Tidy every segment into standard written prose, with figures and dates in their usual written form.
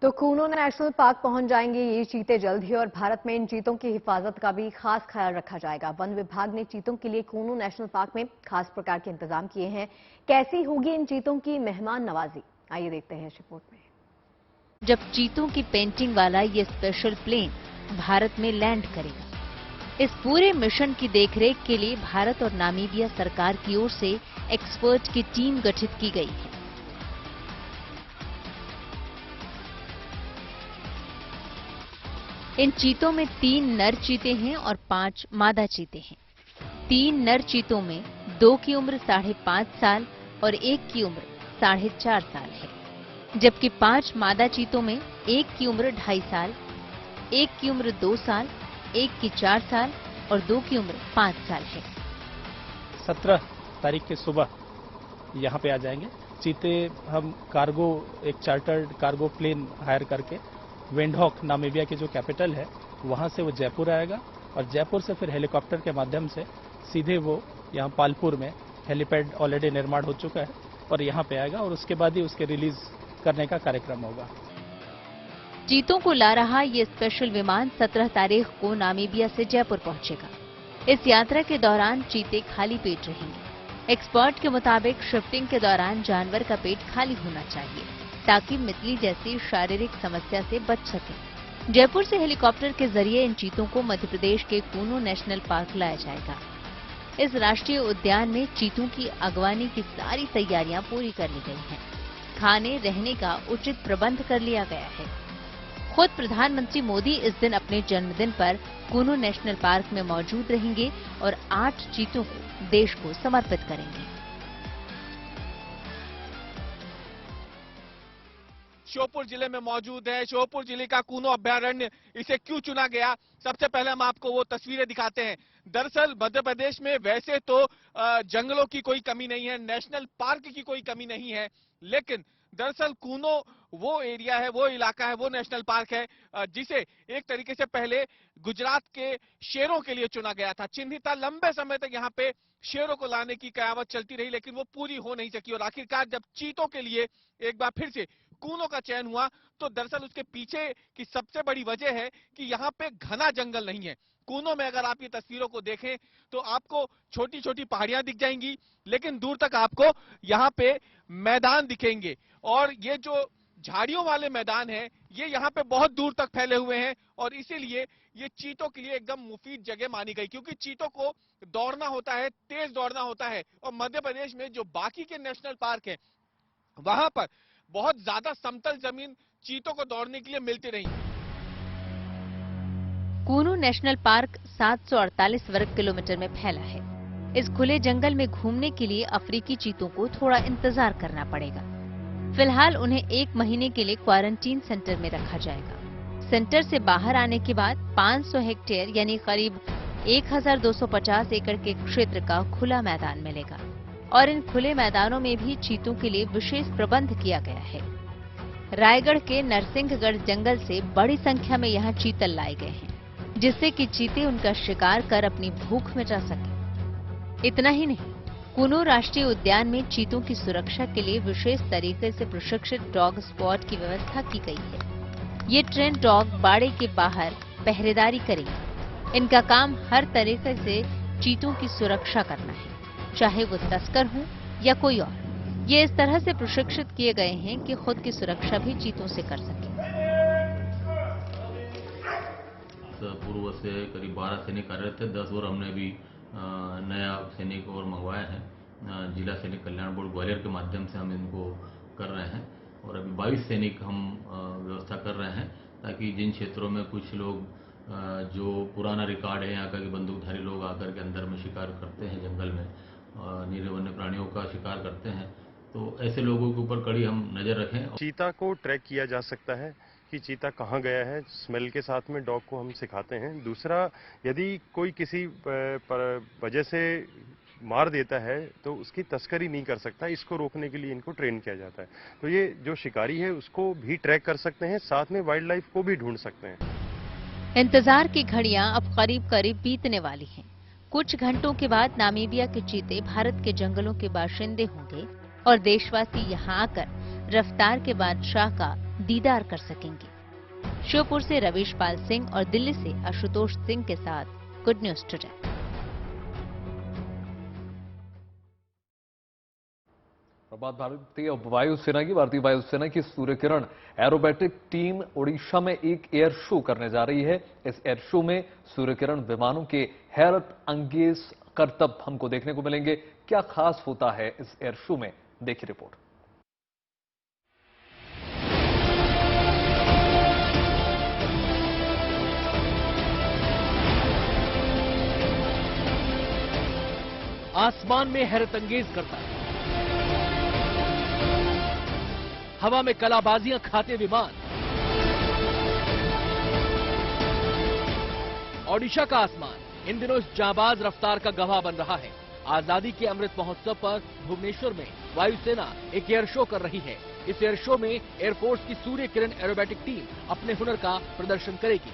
तो Kuno national park पहुंच जाएंगे ये चीते जल्द ही और भारत में इन चीतों की हिफाजत का भी खास ख्याल रखा जाएगा। वन विभाग ने चीतों के लिए कूनो नेशनल पार्क में खास प्रकार के इंतजाम किए हैं। कैसी होगी इन चीतों की मेहमान नवाजी, आइए देखते हैं इस रिपोर्ट में। जब चीतों की पेंटिंग वाला ये स्पेशल प्लेन भारत में लैंड करेगा, इस पूरे मिशन की देखरेख के लिए भारत और नामीबिया सरकार की ओर से एक्सपर्ट की टीम गठित की गई है। इन चीतों में 3 नर चीते हैं और 5 मादा चीते हैं। 3 नर चीतों में 2 की उम्र 5.5 साल और 1 की उम्र 4.5 साल है, जबकि 5 मादा चीतों में 1 की उम्र 2.5 साल, 1 की उम्र 2 साल, 1 की 4 साल और 2 की उम्र 5 साल है। 17 तारीख की सुबह यहाँ पे आ जाएंगे। चीते हम कार्गो, एक चार्टर्ड कार्गो प्लेन हायर करके विंडहॉक नामीबिया की जो कैपिटल है वहाँ से वो जयपुर आएगा और जयपुर से फिर हेलीकॉप्टर के माध्यम से सीधे वो यहाँ पालपुर में हेलीपैड ऑलरेडी निर्माण हो चुका है और यहाँ पे आएगा और उसके बाद ही उसके रिलीज करने का कार्यक्रम होगा। चीतों को ला रहा ये स्पेशल विमान 17 तारीख को नामीबिया से जयपुर पहुंचेगा। इस यात्रा के दौरान चीते खाली पेट रहेंगे। एक्सपर्ट के मुताबिक शिफ्टिंग के दौरान जानवर का पेट खाली होना चाहिए ताकि मितली जैसी शारीरिक समस्या से बच सके। जयपुर से हेलीकॉप्टर के जरिए इन चीतों को मध्य प्रदेश के कूनो नेशनल पार्क लाया जाएगा। इस राष्ट्रीय उद्यान में चीतों की अगवानी की सारी तैयारियां पूरी कर ली गई हैं। खाने रहने का उचित प्रबंध कर लिया गया है। खुद प्रधानमंत्री मोदी इस दिन अपने जन्मदिन पर कूनो नेशनल पार्क में मौजूद रहेंगे और 8 चीतों को देश को समर्पित करेंगे। श्योपुर जिले में मौजूद है। श्योपुर जिले का कूनो अभयारण्य, इसे क्यों चुना गया, सबसे पहले हम आपको वो तस्वीरें दिखाते हैं। दरअसल मध्य प्रदेश में वैसे तो जंगलों की कोई कमी नहीं है, नेशनल पार्क की कोई कमी नहीं है, लेकिन दरअसल कूनो वो एरिया है, वो इलाका है, वो नेशनल पार्क है जिसे एक तरीके से पहले गुजरात के शेरों के लिए चुना गया था। चिन्हिता लंबे समय तक यहाँ पे शेरों को लाने की कयावत चलती रही, लेकिन वो पूरी हो नहीं सकी और आखिरकार जब चीतों के लिए एक बार फिर से कूनो का चयन हुआ तो दरअसल उसके पीछे की सबसे बड़ी वजह है कि यहाँ पे घना जंगल नहीं है। कूनो में अगर आप ये तस्वीरों को देखें तो आपको छोटी छोटी पहाड़ियां दिख जाएंगी, लेकिन दूर तक आपको यहाँ पे मैदान दिखेंगे और ये जो झाड़ियों वाले मैदान है ये यहाँ पे बहुत दूर तक फैले हुए हैं और इसीलिए ये चीतों के लिए एकदम मुफीद जगह मानी गई, क्योंकि चीतों को दौड़ना होता है, तेज दौड़ना होता है और मध्य प्रदेश में जो बाकी के नेशनल पार्क है वहां पर बहुत ज्यादा समतल जमीन चीतों को दौड़ने के लिए मिलती रही। कूनो नेशनल पार्क 748 वर्ग किलोमीटर में फैला है। इस खुले जंगल में घूमने के लिए अफ्रीकी चीतों को थोड़ा इंतजार करना पड़ेगा। फिलहाल उन्हें 1 महीने के लिए क्वारंटीन सेंटर में रखा जाएगा। सेंटर से बाहर आने के बाद 500 हेक्टेयर यानी करीब 1250 एकड़ के क्षेत्र का खुला मैदान मिलेगा और इन खुले मैदानों में भी चीतों के लिए विशेष प्रबंध किया गया है। रायगढ़ के नरसिंहगढ़ जंगल से बड़ी संख्या में यहाँ चीतल लाए गए हैं, जिससे कि चीते उनका शिकार कर अपनी भूख मिटा सके। इतना ही नहीं, कूनो राष्ट्रीय उद्यान में चीतों की सुरक्षा के लिए विशेष तरीके से प्रशिक्षित डॉग स्क्वाड की व्यवस्था की गई है। ये ट्रेन डॉग बाड़े के बाहर पहरेदारी करेंगे। इनका काम हर तरीके से चीतों की सुरक्षा करना है, चाहे वो तस्कर हों या कोई और। ये इस तरह से प्रशिक्षित किए गए हैं कि खुद की सुरक्षा भी चीतों से कर सकें। पूर्व से करीब 12 सैनिक कार्यरत थे। 10 और हमने भी नया सैनिक और मंगवाया है। जिला सैनिक कल्याण बोर्ड ग्वालियर के माध्यम से हम इनको कर रहे हैं और अभी 22 सैनिक हम व्यवस्था कर रहे हैं ताकि जिन क्षेत्रों में कुछ लोग जो पुराना रिकॉर्ड है, यहाँ का कि बंदूकधारी लोग आकर के अंदर में शिकार करते हैं, जंगल में निरीह वन्य प्राणियों का शिकार करते हैं, तो ऐसे लोगों के ऊपर कड़ी हम नजर रखें। चीता को ट्रैक किया जा सकता है कि चीता कहाँ गया है, स्मेल के साथ में डॉग को हम सिखाते हैं। दूसरा, यदि कोई किसी वजह से मार देता है तो उसकी तस्करी नहीं कर सकता, इसको रोकने के लिए इनको ट्रेन किया जाता है। तो ये जो शिकारी है उसको भी ट्रैक कर सकते हैं, साथ में वाइल्ड लाइफ को भी ढूंढ सकते हैं। इंतजार की घड़ियां अब करीब करीब बीतने वाली हैं। कुछ घंटों के बाद नामीबिया के चीते भारत के जंगलों के बाशिंदे होंगे और देशवासी यहां आकर रफ्तार के बादशाह का दीदार कर सकेंगे। श्योपुर से रवीश पाल सिंह और दिल्ली से आशुतोष सिंह के साथ गुड न्यूज टुडे। भारतीय वायुसेना की सूर्य किरण एरोबैटिक टीम ओडिशा में एक एयर शो करने जा रही है। इस एयर शो में सूर्य किरण विमानों के हैरत अंगेज करतब हमको देखने को मिलेंगे। क्या खास होता है इस एयर शो में, देखिए रिपोर्ट। आसमान में हैरतअंगेज करता है, हवा में कलाबाजियां खाते विमान। ओडिशा का आसमान इन दिनों इस जाबाज रफ्तार का गवाह बन रहा है। आजादी के अमृत महोत्सव पर भुवनेश्वर में वायुसेना एक एयर शो कर रही है। इस एयर शो में एयरफोर्स की सूर्य किरण एरोबैटिक टीम अपने हुनर का प्रदर्शन करेगी।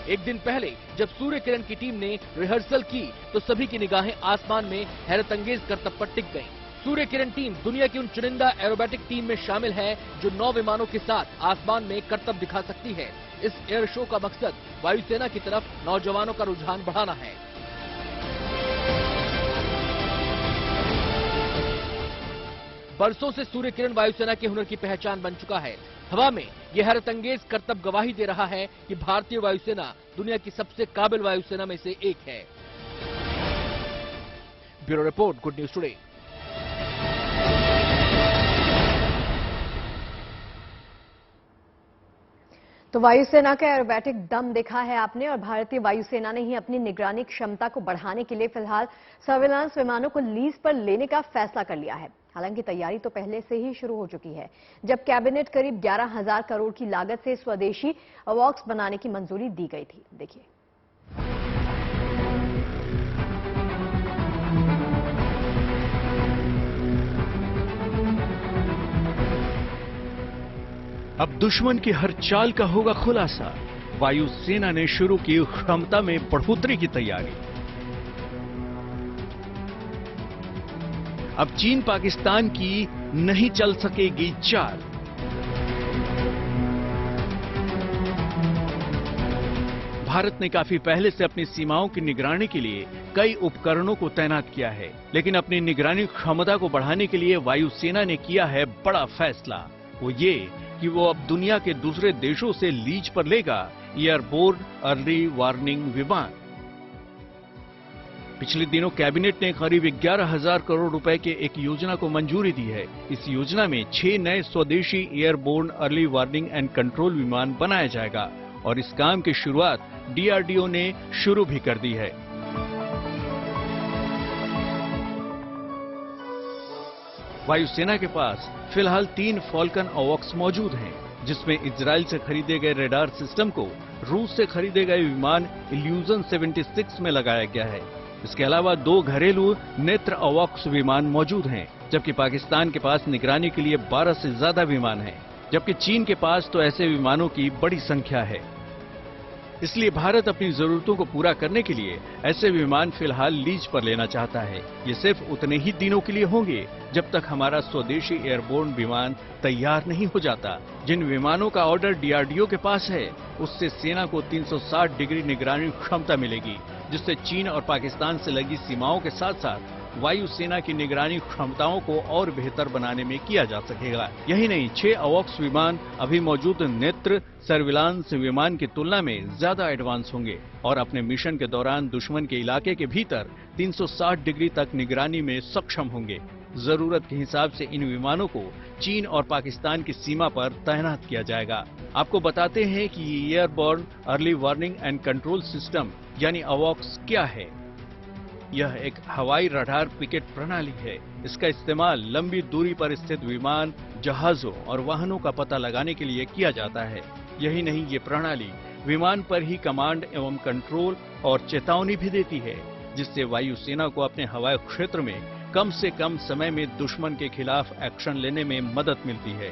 एक दिन पहले जब सूर्य किरण की टीम ने रिहर्सल की तो सभी की निगाहें आसमान में हैरतअंगेज करतब पर टिक गईं। सूर्य किरण टीम दुनिया की उन चुनिंदा एरोबैटिक टीम में शामिल है जो 9 विमानों के साथ आसमान में करतब दिखा सकती है। इस एयर शो का मकसद वायुसेना की तरफ नौजवानों का रुझान बढ़ाना है। बरसों से सूर्य किरण वायुसेना के हुनर की पहचान बन चुका है। हवा में यह हैरतअंगेज करतब गवाही दे रहा है कि भारतीय वायुसेना दुनिया की सबसे काबिल वायुसेना में से एक है। Bureau report, good news today. तो वायुसेना का एरोबैटिक दम देखा है आपने, और भारतीय वायुसेना ने ही अपनी निगरानी क्षमता को बढ़ाने के लिए फिलहाल सर्विलांस विमानों को लीज पर लेने का फैसला कर लिया है। हालांकि तैयारी तो पहले से ही शुरू हो चुकी है, जब कैबिनेट करीब 11,000 करोड़ की लागत से स्वदेशी अवॉक्स बनाने की मंजूरी दी गई थी। देखिए। अब दुश्मन की हर चाल का होगा खुलासा। वायुसेना ने शुरू की क्षमता में बढ़ोतरी की तैयारी। अब चीन पाकिस्तान की नहीं चल सकेगी चाल। भारत ने काफी पहले से अपनी सीमाओं की निगरानी के लिए कई उपकरणों को तैनात किया है, लेकिन अपनी निगरानी क्षमता को बढ़ाने के लिए वायुसेना ने किया है बड़ा फैसला। वो ये कि वो अब दुनिया के दूसरे देशों से लीज पर लेगा एयरबोर्न अर्ली वार्निंग विमान। पिछले दिनों कैबिनेट ने करीब 11,000 करोड़ रुपए के एक योजना को मंजूरी दी है। इस योजना में 6 नए स्वदेशी airborne early warning and control विमान बनाया जाएगा और इस काम की शुरुआत डीआरडीओ ने शुरू भी कर दी है। वायुसेना के पास फिलहाल 3 फॉल्कन अवॉक्स मौजूद हैं, जिसमें इजराइल से खरीदे गए रेडार सिस्टम को रूस से खरीदे गए विमान इल्यूजन 76 में लगाया गया है। इसके अलावा 2 घरेलू नेत्र अवॉक्स विमान मौजूद हैं, जबकि पाकिस्तान के पास निगरानी के लिए 12 से ज्यादा विमान हैं, जबकि चीन के पास तो ऐसे विमानों की बड़ी संख्या है। इसलिए भारत अपनी जरूरतों को पूरा करने के लिए ऐसे विमान फिलहाल लीज पर लेना चाहता है। ये सिर्फ उतने ही दिनों के लिए होंगे जब तक हमारा स्वदेशी एयरबोर्न विमान तैयार नहीं हो जाता। जिन विमानों का ऑर्डर डीआरडीओ के पास है, उससे सेना को 360 डिग्री निगरानी क्षमता मिलेगी, जिससे चीन और पाकिस्तान से लगी सीमाओं के साथ साथ वायुसेना की निगरानी क्षमताओं को और बेहतर बनाने में किया जा सकेगा। यही नहीं, 6 अवॉक्स विमान अभी मौजूद नेत्र सर्विलांस विमान की तुलना में ज्यादा एडवांस होंगे और अपने मिशन के दौरान दुश्मन के इलाके के भीतर 360 डिग्री तक निगरानी में सक्षम होंगे। जरूरत के हिसाब से इन विमानों को चीन और पाकिस्तान की सीमा पर तैनात किया जाएगा। आपको बताते हैं कि airborne early warning and control system यानी अवॉक्स क्या है। यह एक हवाई रडार पिकेट प्रणाली है। इसका इस्तेमाल लंबी दूरी पर स्थित विमान, जहाजों और वाहनों का पता लगाने के लिए किया जाता है। यही नहीं, ये प्रणाली विमान पर ही कमांड एवं कंट्रोल और चेतावनी भी देती है, जिससे वायुसेना को अपने हवाई क्षेत्र में कम से कम समय में दुश्मन के खिलाफ एक्शन लेने में मदद मिलती है।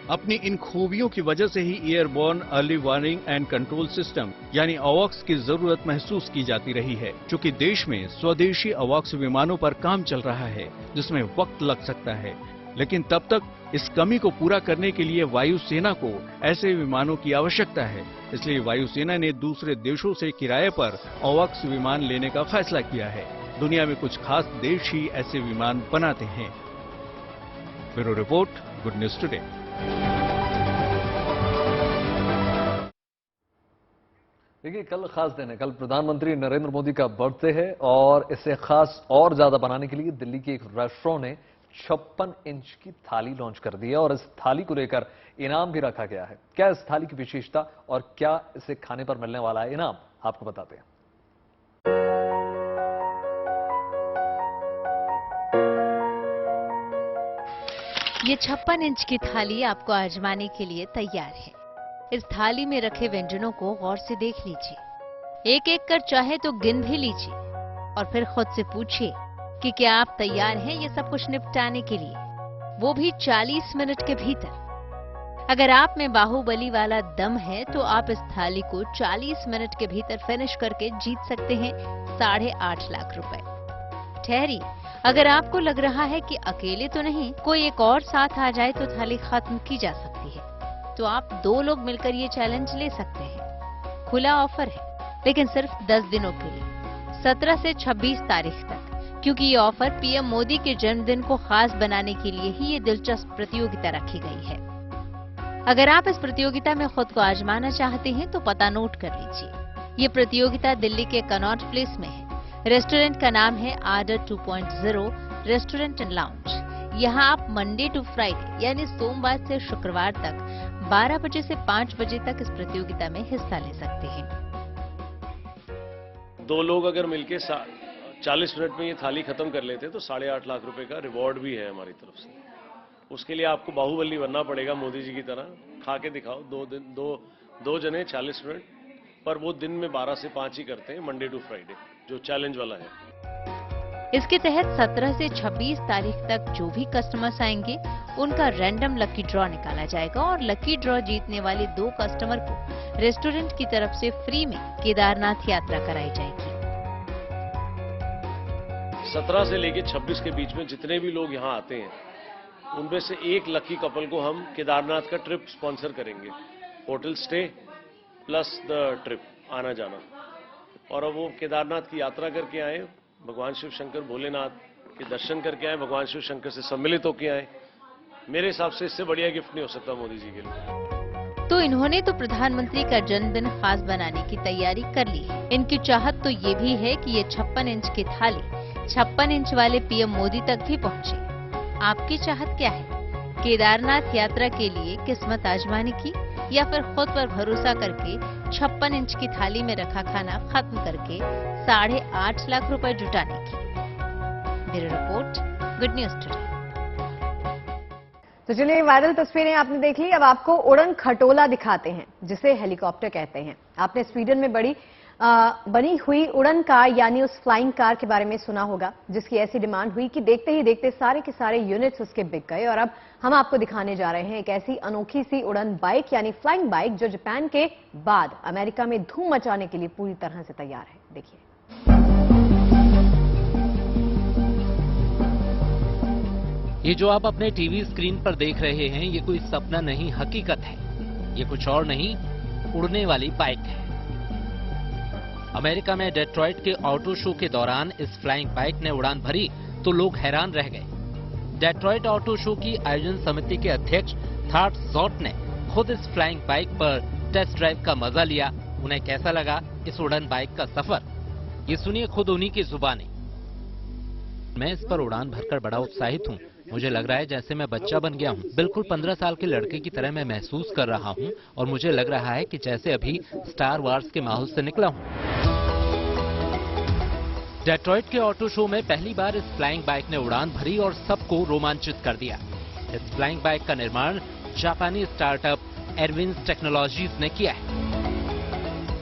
अपनी इन खूबियों की वजह से ही airborne early warning and control system यानी अवॉक्स की जरूरत महसूस की जाती रही है, क्योंकि देश में स्वदेशी अवॉक्स विमानों पर काम चल रहा है जिसमें वक्त लग सकता है। लेकिन तब तक इस कमी को पूरा करने के लिए वायुसेना को ऐसे विमानों की आवश्यकता है। इसलिए वायुसेना ने दूसरे देशों से किराए पर अवॉक्स विमान लेने का फैसला किया है। दुनिया में कुछ खास देश ही ऐसे विमान बनाते हैं। Bureau report, good news today. देखिए, कल खास दिन है। कल प्रधानमंत्री नरेंद्र मोदी का बर्थडे है और इसे खास और ज्यादा बनाने के लिए दिल्ली के एक रेस्टोरेंट ने 56 इंच की थाली लॉन्च कर दी है और इस थाली को लेकर इनाम भी रखा गया है। क्या इस थाली की विशेषता और क्या इसे खाने पर मिलने वाला है इनाम, आपको बताते हैं। ये 56 इंच की थाली आपको आजमाने के लिए तैयार है। इस थाली में रखे व्यंजनों को गौर से देख लीजिए, एक एक कर चाहे तो गिन भी लीजिए और फिर खुद से पूछिए कि क्या आप तैयार हैं ये सब कुछ निपटाने के लिए, वो भी 40 मिनट के भीतर। अगर आप में बाहुबली वाला दम है तो आप इस थाली को 40 मिनट के भीतर फिनिश करके जीत सकते हैं 8.5 लाख रुपए। ठहरी, अगर आपको लग रहा है कि अकेले तो नहीं, कोई एक और साथ आ जाए तो थाली खत्म की जा सकती है, तो आप 2 लोग मिलकर ये चैलेंज ले सकते हैं। खुला ऑफर है, लेकिन सिर्फ 10 दिनों के लिए, 17 से 26 तारीख तक, क्योंकि ये ऑफर पीएम मोदी के जन्मदिन को खास बनाने के लिए ही ये दिलचस्प प्रतियोगिता रखी गई है। अगर आप इस प्रतियोगिता में खुद को आजमाना चाहते हैं तो पता नोट कर लीजिए। ये प्रतियोगिता दिल्ली के कनॉट प्लेस में है। रेस्टोरेंट का नाम है आर्डर 2.0 रेस्टोरेंट एंड लाउंज। यहाँ आप मंडे टू फ्राइडे यानी सोमवार से शुक्रवार तक 12 बजे से 5 बजे तक इस प्रतियोगिता में हिस्सा ले सकते हैं। 2 लोग अगर मिलके 40 मिनट में ये थाली खत्म कर लेते तो 8.5 लाख रुपए का रिवॉर्ड भी है हमारी तरफ से। उसके लिए आपको बाहुबली बनना पड़ेगा, मोदी जी की तरह खा के दिखाओ। 2 जने 40 मिनट, पर वो दिन में 12 से 5 ही करते हैं, मंडे टू फ्राइडे, जो चैलेंज वाला है। इसके तहत 17 से 26 तारीख तक जो भी कस्टमर्स आएंगे उनका रैंडम लकी ड्रॉ निकाला जाएगा और लकी ड्रॉ जीतने वाले 2 कस्टमर को रेस्टोरेंट की तरफ से फ्री में केदारनाथ यात्रा कराई जाएगी। 17 से लेके 26 के बीच में जितने भी लोग यहाँ आते हैं, उनमें से एक लकी कपल को हम केदारनाथ का ट्रिप स्पॉन्सर करेंगे। Hotel stay plus the trip, आना जाना, और अब वो केदारनाथ की यात्रा करके आए, भगवान शिव शंकर भोलेनाथ के दर्शन करके आए, भगवान शिव शंकर से सम्मिलित होके आए। मेरे हिसाब से इससे बढ़िया गिफ्ट नहीं हो सकता मोदी जी के लिए। तो इन्होंने तो प्रधानमंत्री का जन्मदिन खास बनाने की तैयारी कर ली है। इनकी चाहत तो ये भी है कि ये 56 इंच की थाली 56 इंच वाले पीएम मोदी तक भी पहुंचे। आपकी चाहत क्या है? केदारनाथ यात्रा के लिए किस्मत आजमाने की या फिर खुद पर भरोसा करके 56 इंच की थाली में रखा खाना खत्म करके 8.5 लाख रुपए जुटाने की? Bureau report, good news today. तो चलिए, वायरल तस्वीरें आपने देख ली। अब आपको उड़न खटोला दिखाते हैं, जिसे हेलीकॉप्टर कहते हैं। आपने स्वीडन में बनी हुई उड़न कार यानी उस फ्लाइंग कार के बारे में सुना होगा, जिसकी ऐसी डिमांड हुई कि देखते ही देखते सारे के सारे यूनिट्स उसके बिक गए। और अब हम आपको दिखाने जा रहे हैं एक ऐसी अनोखी सी उड़न बाइक यानी फ्लाइंग बाइक, जो जापान के बाद अमेरिका में धूम मचाने के लिए पूरी तरह से तैयार है। देखिए, ये जो आप अपने टीवी स्क्रीन पर देख रहे हैं, ये कोई सपना नहीं, हकीकत है। ये कुछ और नहीं, उड़ने वाली बाइक है। अमेरिका में डेट्रॉइट के ऑटो शो के दौरान इस फ्लाइंग बाइक ने उड़ान भरी तो लोग हैरान रह गए। डेट्रॉइट ऑटो शो की आयोजन समिति के अध्यक्ष थाट जॉट ने खुद इस फ्लाइंग बाइक पर टेस्ट ड्राइव का मजा लिया। उन्हें कैसा लगा इस उड़ान बाइक का सफर, ये सुनिए खुद उन्हीं की जुबानी। मैं इस पर उड़ान भरकर बड़ा उत्साहित हूँ। मुझे लग रहा है जैसे मैं बच्चा बन गया हूँ। बिल्कुल 15 साल के लड़के की तरह मैं महसूस कर रहा हूँ और मुझे लग रहा है कि जैसे अभी स्टार वार्स के माहौल से निकला हूँ। डेट्रॉइट के ऑटो शो में पहली बार इस फ्लाइंग बाइक ने उड़ान भरी और सबको रोमांचित कर दिया। इस फ्लाइंग बाइक का निर्माण जापानी स्टार्टअप एरविन्स टेक्नोलॉजीज ने किया है।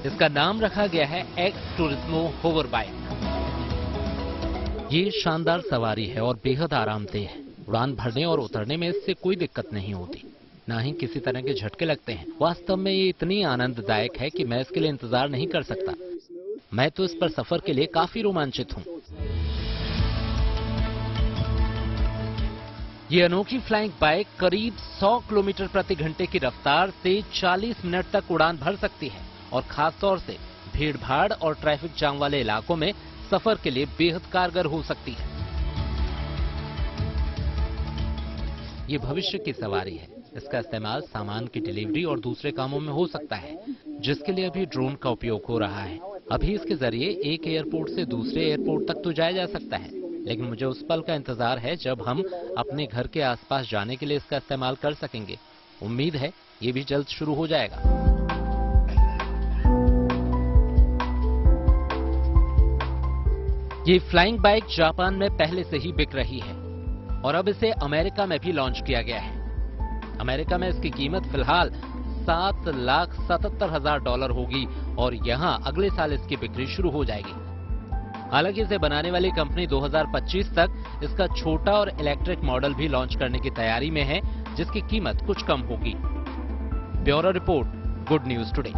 इसका नाम रखा गया है एक्स टूरिज्मो होवर बाइक। ये शानदार सवारी है और बेहद आरामदेह है। उड़ान भरने और उतरने में इससे कोई दिक्कत नहीं होती। ना ही किसी तरह के झटके लगते हैं। वास्तव में ये इतनी आनंददायक है कि मैं इसके लिए इंतजार नहीं कर सकता। मैं तो इस पर सफर के लिए काफी रोमांचित हूँ। ये अनोखी फ्लाइंग बाइक करीब 100 किलोमीटर प्रति घंटे की रफ्तार से 40 मिनट तक उड़ान भर सकती है और खास तौर से भीड़-भाड़ और ट्रैफिक जाम वाले इलाकों में सफर के लिए बेहद कारगर हो सकती है। ये भविष्य की सवारी है। इसका इस्तेमाल सामान की डिलीवरी और दूसरे कामों में हो सकता है, जिसके लिए अभी ड्रोन का उपयोग हो रहा है। अभी इसके जरिए एक एयरपोर्ट से दूसरे एयरपोर्ट तक तो जाया जा सकता है, लेकिन मुझे उस पल का इंतजार है जब हम अपने घर के आसपास जाने के लिए इसका इस्तेमाल कर सकेंगे। उम्मीद है ये भी जल्द शुरू हो जाएगा। ये फ्लाइंग बाइक जापान में पहले से ही बिक रही है और अब इसे अमेरिका में भी लॉन्च किया गया है। अमेरिका में इसकी कीमत फिलहाल $7,77,000 होगी और यहां अगले साल इसकी बिक्री शुरू हो जाएगी। हालांकि इसे बनाने वाली कंपनी 2025 तक इसका छोटा और इलेक्ट्रिक मॉडल भी लॉन्च करने की तैयारी में है, जिसकी कीमत कुछ कम होगी। Bureau report, good news today.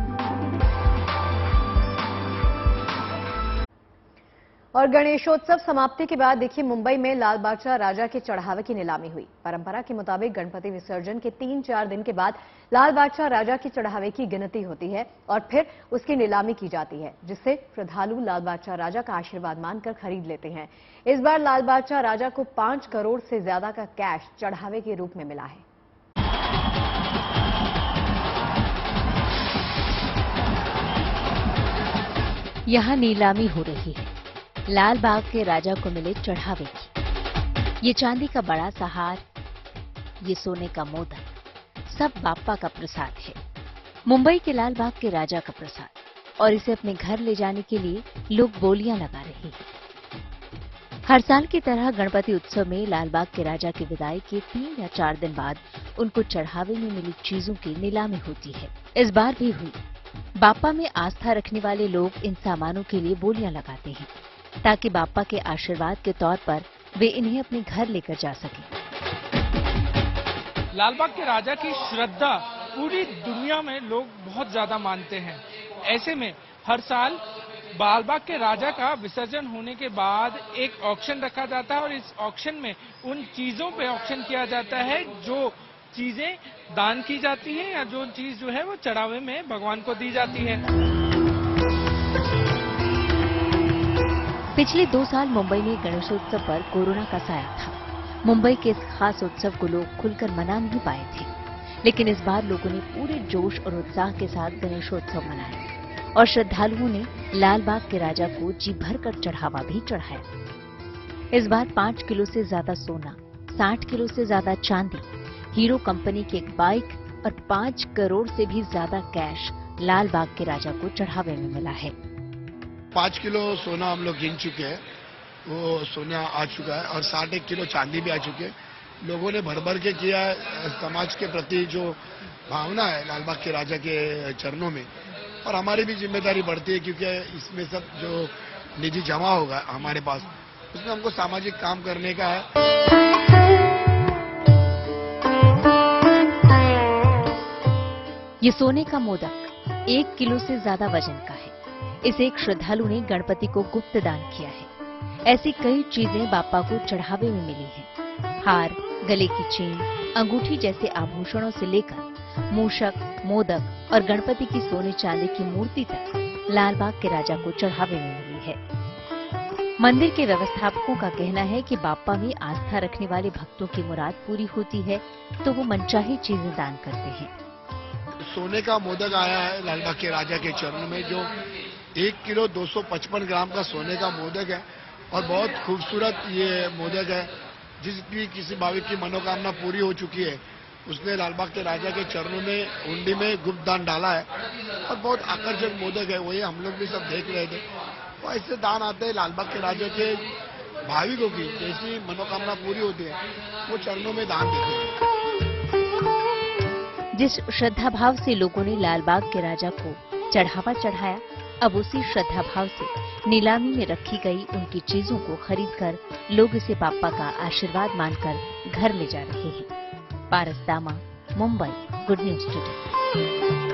और गणेशोत्सव समाप्ति के बाद देखिए मुंबई में लाल बादशाह राजा के चढ़ावे की नीलामी हुई। परंपरा के मुताबिक गणपति विसर्जन के 3-4 दिन के बाद लाल बादशाह राजा के चढ़ावे की गिनती होती है और फिर उसकी नीलामी की जाती है, जिससे श्रद्धालु लाल बादशाह राजा का आशीर्वाद मानकर खरीद लेते हैं। इस बार लाल बादशाह राजा को 5 करोड़ से ज्यादा का कैश चढ़ावे के रूप में मिला है। यहाँ नीलामी हो रही है लाल बाग के राजा को मिले चढ़ावे की। ये चांदी का बड़ा सा हार, ये सोने का मोदक, सब बाप्पा का प्रसाद है। मुंबई के लाल बाग के राजा का प्रसाद, और इसे अपने घर ले जाने के लिए लोग बोलियां लगा रहे हैं। हर साल की तरह गणपति उत्सव में लाल बाग के राजा की विदाई के 3 या 4 दिन बाद उनको चढ़ावे में मिली चीजों की नीलामी होती है। इस बार भी हुई। बाप्पा में आस्था रखने वाले लोग इन सामानों के लिए बोलियां लगाते हैं ताकि बाप्पा के आशीर्वाद के तौर पर वे इन्हें अपने घर लेकर जा सकें। लालबाग के राजा की श्रद्धा पूरी दुनिया में लोग बहुत ज्यादा मानते हैं। ऐसे में हर साल लालबाग के राजा का विसर्जन होने के बाद एक ऑक्शन रखा जाता है और इस ऑक्शन में उन चीजों पे ऑक्शन किया जाता है जो चीजें दान की जाती है या जो चीज जो है वो चढ़ावे में भगवान को दी जाती है। पिछले 2 साल मुंबई में गणेशोत्सव पर कोरोना का साया था। मुंबई के इस खास उत्सव को लोग खुलकर मना नहीं पाए थे, लेकिन इस बार लोगों ने पूरे जोश और उत्साह के साथ गणेशोत्सव मनाया और श्रद्धालुओं ने लाल बाग के राजा को जी भरकर चढ़ावा भी चढ़ाया। इस बार 5 किलो से ज्यादा सोना, 60 किलो से ज्यादा चांदी, हीरो कंपनी की एक बाइक और 5 करोड़ से भी ज्यादा कैश लाल बाग के राजा को चढ़ावे में मिला है। 5 किलो सोना हम लोग गिन चुके हैं, वो सोना आ चुका है और 61 किलो चांदी भी आ चुके हैं। लोगों ने भर भर के किया। समाज के प्रति जो भावना है लालबाग के राजा के चरणों में, और हमारी भी जिम्मेदारी बढ़ती है क्योंकि इसमें सब जो निधि जमा होगा हमारे पास, उसमें हमको सामाजिक काम करने का है। ये सोने का मोदक 1 किलो से ज्यादा वजन का है। इसे एक श्रद्धालु ने गणपति को गुप्त दान किया है। ऐसी कई चीजें बाप्पा को चढ़ावे में मिली हैं। हार, गले की चेन, अंगूठी जैसे आभूषणों से लेकर मूषक, मोदक और गणपति की सोने चांदी की मूर्ति तक लाल बाग के राजा को चढ़ावे में मिली है। मंदिर के व्यवस्थापकों का कहना है कि बाप्पा में आस्था रखने वाले भक्तों की मुराद पूरी होती है तो वो मनचाही चीजें दान करते हैं। सोने का मोदक आया है लालबाग के राजा के चरण में, जो 1 किलो 255 ग्राम का सोने का मोदक है और बहुत खूबसूरत ये मोदक है। जिसकी किसी भाविक की मनोकामना पूरी हो चुकी है उसने लालबाग के राजा के चरणों में हुंडी में गुप्त दान डाला है और बहुत आकर्षक मोदक है। वही हम लोग भी सब देख रहे थे। तो ऐसे दान आते हैं लालबाग के राजा के भाविकों की जैसी मनोकामना पूरी होती है वो चरणों में दान देते हैं। जिस श्रद्धा भाव से लोगों ने लालबाग के राजा को चढ़ावा चढ़ाया, अब उसी श्रद्धा भाव से नीलामी में रखी गई उनकी चीजों को खरीदकर लोग इसे बाप्पा का आशीर्वाद मानकर घर ले जा रहे हैं। पारस दामा, मुंबई, गुड न्यूज टुडे।